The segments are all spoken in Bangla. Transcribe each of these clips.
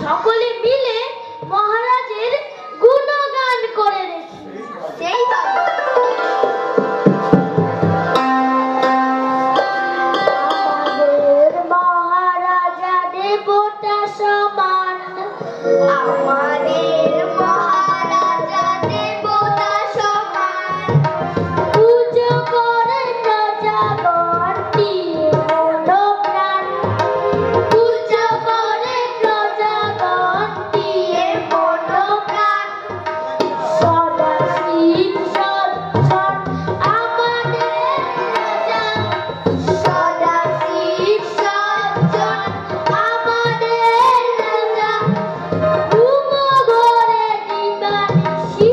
সকলে মিলে মহারাজের গুণগান দেবতা সমান আমাদের মহারাজা দেবতা সমান পুজো করে প্রজাগণ দিয়ে মনোপ্রাণ পুজো করে প্রজাগণ দিয়ে মনোপ্রাণ সদা শিব সজ্জন আমাদের রাজা সদা শিব সজ্জন আমাদের রাজা ঘুম ঘরে দিবানিশি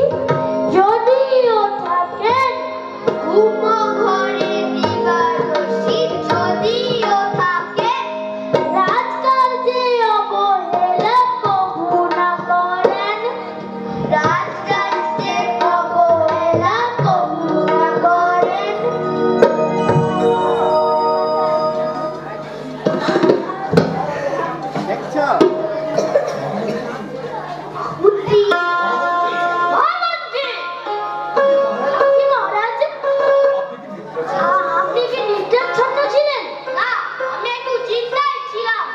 যদিও থাকেন ঘুম ঘরে দিবানিশি যদিও থাকেন রাজকার্যে অবহেলা কবু না করেন রাজকার্যে অবহেলা কবু না করেন বুদ্ধি মহামন্ত্রী আপনি মহারাজ আপনি কি নিদ্রাচ্ছন্ন ছিলেন না আমি একটু চিন্তায় ছিলাম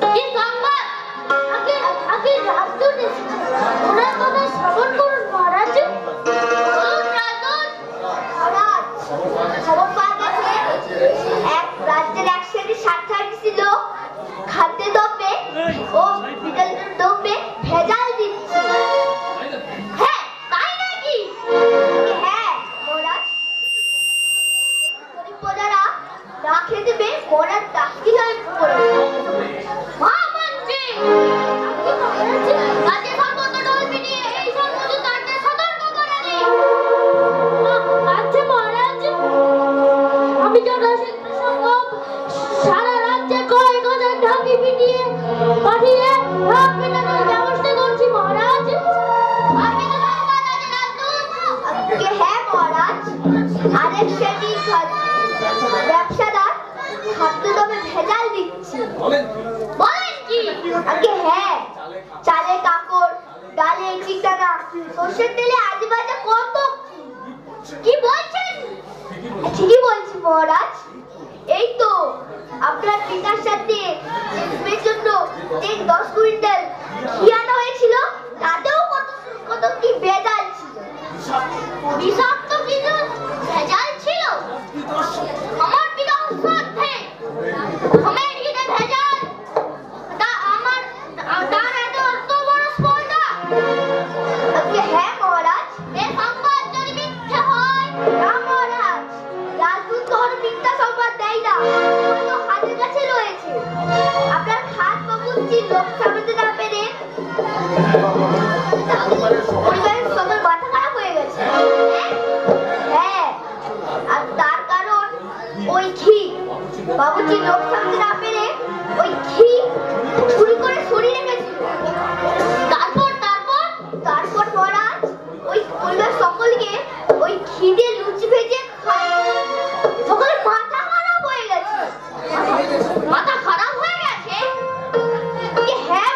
কি সংবাদ আগে রাজদূত এসেছে ওনার কথা শ্রবণ করুন মহারাজ বলুন রাজদূত মহারাজ খবর পাওয়া গেছে এক রাজ্যের এক শ্রেণীর স্বার্থান্বেষী লোক খাদ্য দ্রব্যে ও বিদ্যালয়ের দ্রব্যে ভেজাল দিচ্ছে হ্যাঁ তাই নাকি হ্যাঁ মহারাজ গরিব প্রজারা না খেতে পেয়ে মহারাজ তাস্তি হয়ে পড়ে মহামন্ত্রী রাজ্যে সর্বত্র ডলবি নিয়ে এই সব মজুদারদের সতর্ক করে দিন আচ্ছা মহারাজ আমি জনশীল প্রসঙ্গ সারা রাজ্যে কয়েক হাজার ঢাকি পিটিয়ে পাঠিয়ে ভাগ মেটানোর ব্যবস্থা করছি মহারাজ আপনি তো সংবাদ আছে রাজদূত হ্যাঁ মহারাজ আরেক শ্রেণীর ব্যবসাদার খাদ্যদ্রব্যে ভেজাল দিচ্ছে বলেন কি আগে হ্যাঁ চালে কাকড় ডালে চিটানা সর্ষের তেলে আজেবাজে কত কি বলছেন ঠিকই বলছি মহারাজ এই তো আপনার পিতার সাথে জেসমের জন্য যে 10 কুইন্টাল ঘি আনা হয়েছিল তাতেও কত কি ভেজাল ছিল বিষাক্ত কিছু ভেজাল ছিল আমার পিতা অসাধ্যে আমার ঘিতে ভেজাল তার এত বড় স্পর্ধা হ্যাঁ মহারাজ এই সংবাদ যদি মিথ্যে হয় না মহারাজ রাজদূত কখনো মিথ্যা সংবাদ দেয় না হয়তো হাতের কাছে রয়েছে আপনার খাস বাবুর্চি লোক সামলাতে না পেরে পরিবারের সবার মাথা খারাপ হয়ে গেছে হ্যাঁ আর তার কারণ ওই ঘি বাবুর্চি লোক সামলাতে না পেরে ওই ঘি চুরি করে সরিয়ে রেখেছিল তারপর মহারাজ ওই পরিবার সকলকে ওই ঘি দিয়ে লুচি ভেজে সকলের মাথা খারাপ হয়ে গেছে মাথা খারাপ হয়ে গেছে হ্যাঁ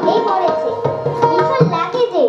খিদেই পড়েছে, ভীষণ লাগে যে।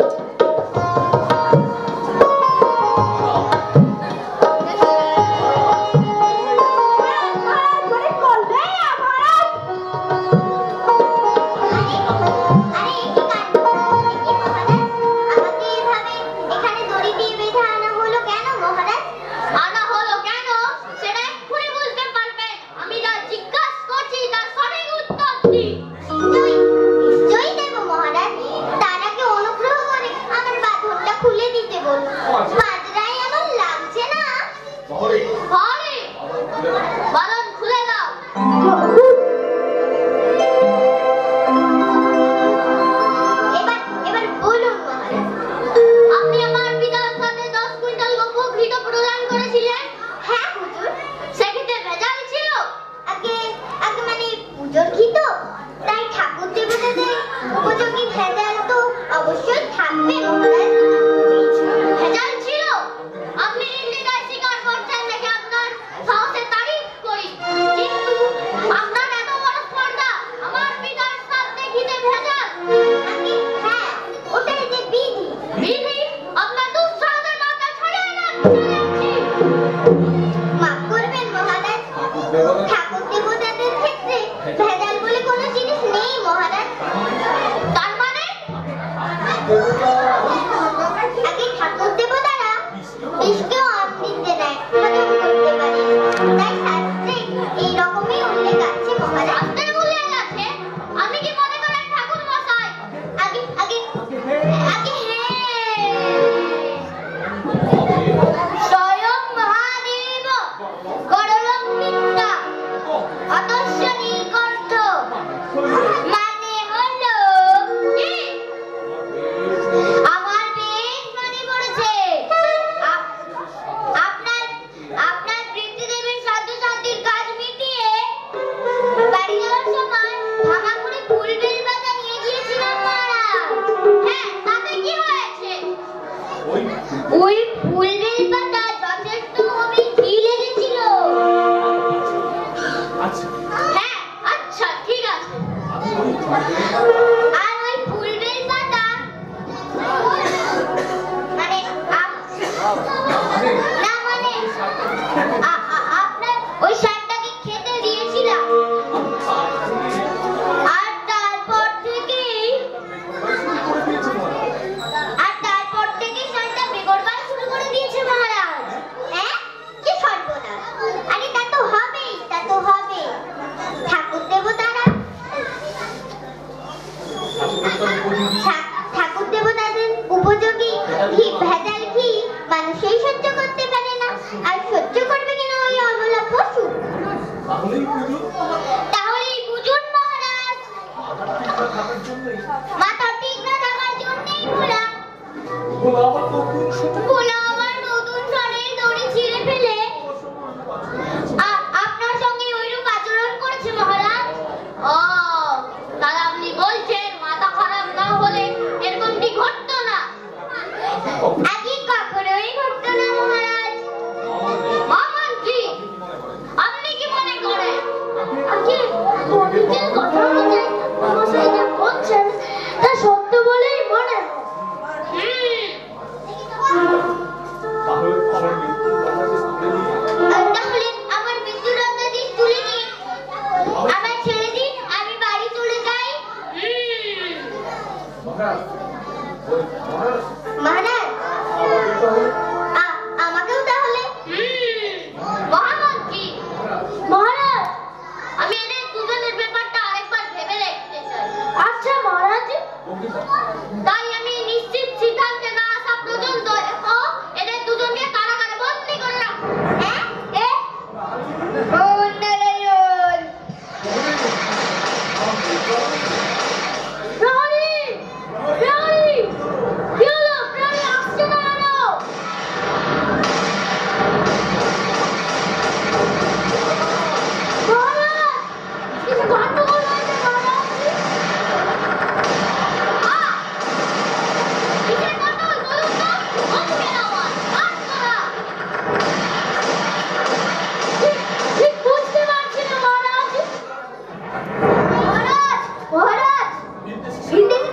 Hindi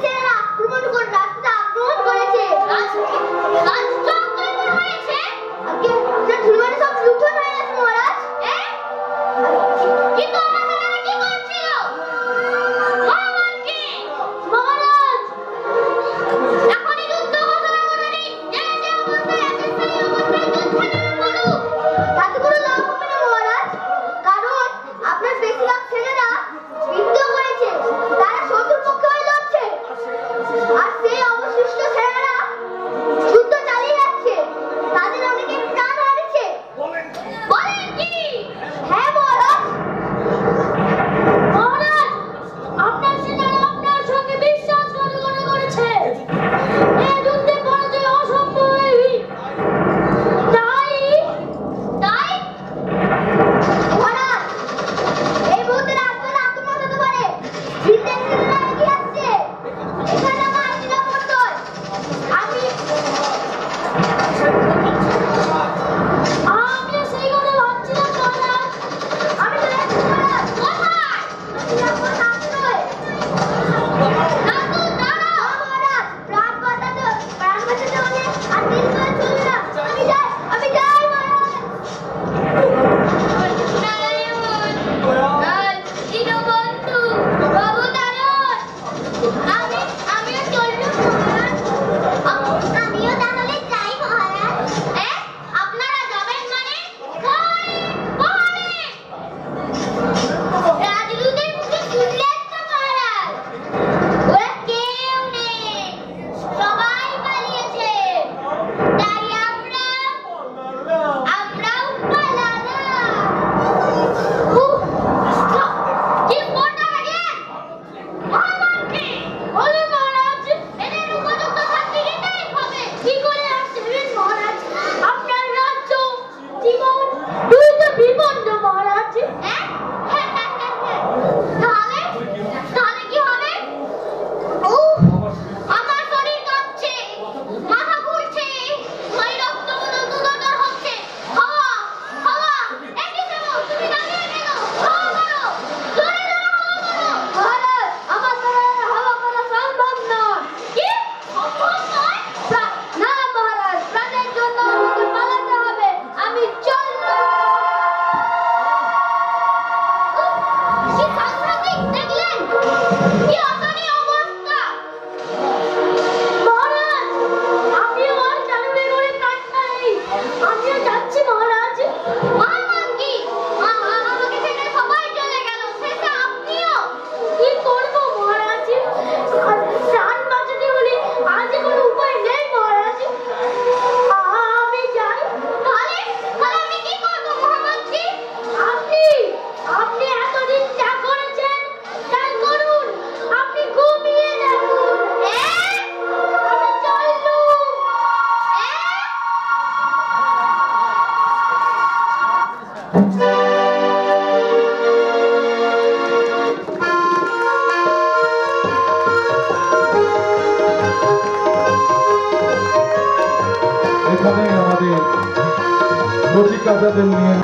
রসিকাদের নিয়ে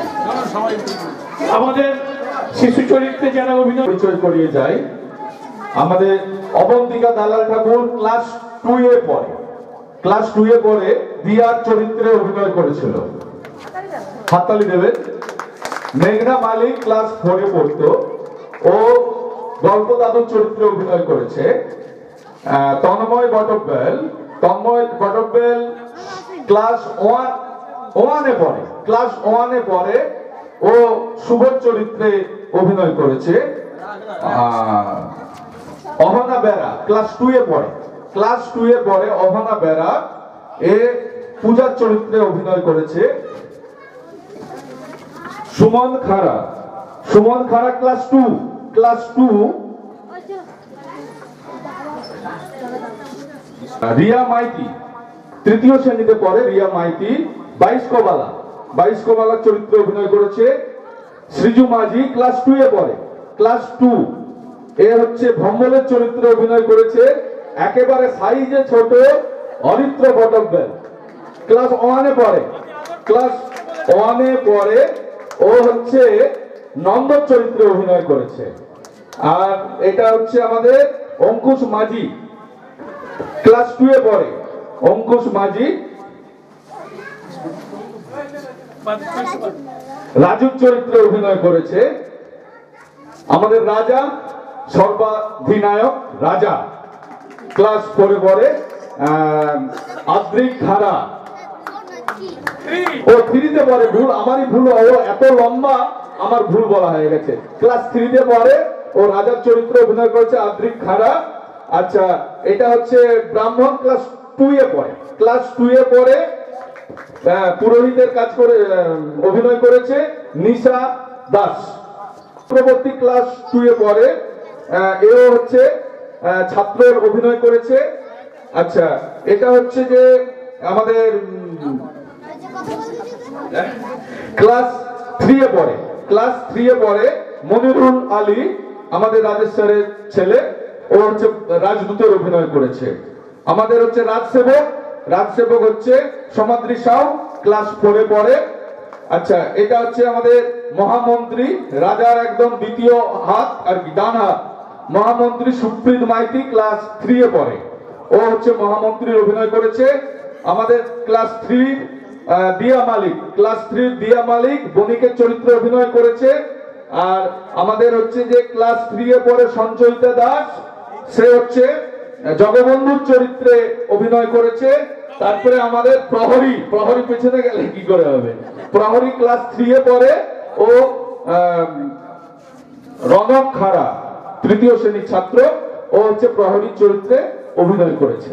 আমাদের শিশু চরিত্রে যারা অভিনয় পরিচয় করিয়ে যায়। আমাদের অবন্তিকা দালাল ঠাকুর ক্লাস 2 এ পড়ে। ক্লাস 2 এ পড়ে দিয়ার চরিত্রে অভিনয় করেছিল। হাততালি দেবেন। মেঘনা মালিক ক্লাস 4 এ পড়তো। ও গল্প দাদুর চরিত্রে অভিনয় করেছে। তন্ময় বটব্যাল ক্লাস 1 এ পড়ে। ক্লাস 1 এ পড়ে ও শুভর চরিত্রে অভিনয় করেছে। অহনা বেরা ক্লাস 2 এ পড়ে। ক্লাস 2 এ পড়ে অহনা বেরা এ পূজার চরিত্রে অভিনয় করেছে। সুমন খাড়া ক্লাস 2 রিয়া মাইতি তৃতীয় শ্রেণীতে পড়ে। রিয়া মাইতি বাইশকোবালা চরিত্রে অভিনয় করেছে। সৃজু মাঝি ক্লাস 2 এ পড়ে। ক্লাস 2 এ হচ্ছে ভম্বলের চরিত্রে অভিনয় করেছে। একেবারে সাইজে ছোট অরিত্র বটব্যাল ক্লাস 1 এ পড়ে। ক্লাস 1 এ পড়ে ও হচ্ছে নন্দর চরিত্রে অভিনয় করেছে। আর এটা হচ্ছে আমাদের অঙ্কুশ মাঝি ক্লাস 2 এ পড়ে। অঙ্কুশ মাঝি রাজুর চরিত্রে অভিনয় করেছে। আমাদের রাজা সর্বাধিনায়ক রাজা ক্লাস 4 এ পড়ে। আদ্রিক খাড়া ও 3 তে পড়ে। ভুল আমারই ভুল, ও এত লম্বা আমার ভুল বলা হয়ে গেছে। ক্লাস 3 তে পড়ে ও রাজার চরিত্রে অভিনয় করেছে আদ্রিক খাড়া। আচ্ছা, এটা হচ্ছে ব্রাহ্মণ ক্লাস 2 এ পড়ে। ক্লাস 2 এ পড়ে পুরোহিতের কাজ করে অভিনয় করেছে নিশা দাস। চক্রবর্তী ক্লাস 2 এ পড়ে। এও হচ্ছে ছাত্রের অভিনয় করেছে। আচ্ছা, এটা হচ্ছে যে আমাদের ক্লাস 3 এ পড়ে। ক্লাস 3 এ পড়ে মনিরুল আলী আমাদের রাজেশ্বরের ছেলে। ও হচ্ছে রাজদূতের অভিনয় করেছে। আমাদের হচ্ছে রাজসেবক হচ্ছে সমাদ্রি সাউ ক্লাস 4 এ পড়ে। আচ্ছা, এটা হচ্ছে আমাদের মহামন্ত্রী রাজার একদম দ্বিতীয় হাত আর কি ডান হাত মহামন্ত্রী সুপ্রীত মাইতি ক্লাস 3 এ পড়ে। ও হচ্ছে মহামন্ত্রীর অভিনয় করেছে। আমাদের ক্লাস 3 ক্লাস 3 দিয়া মালিক বণিকের চরিত্রে অভিনয় করেছে। আর আমাদের হচ্ছে যে ক্লাস 3 এ পড়ে সঞ্চয়িতা দাস, সে হচ্ছে জগবন্ধুর চরিত্রে অভিনয় করেছে। তারপরে আমাদের প্রহরী পেছনে গেলে কি করে হবে। প্রহরী ক্লাস 3 এ পড়ে ও রনক খাড়া তৃতীয় শ্রেণীর ছাত্র। ও হচ্ছে প্রহরী চরিত্রে অভিনয় করেছে।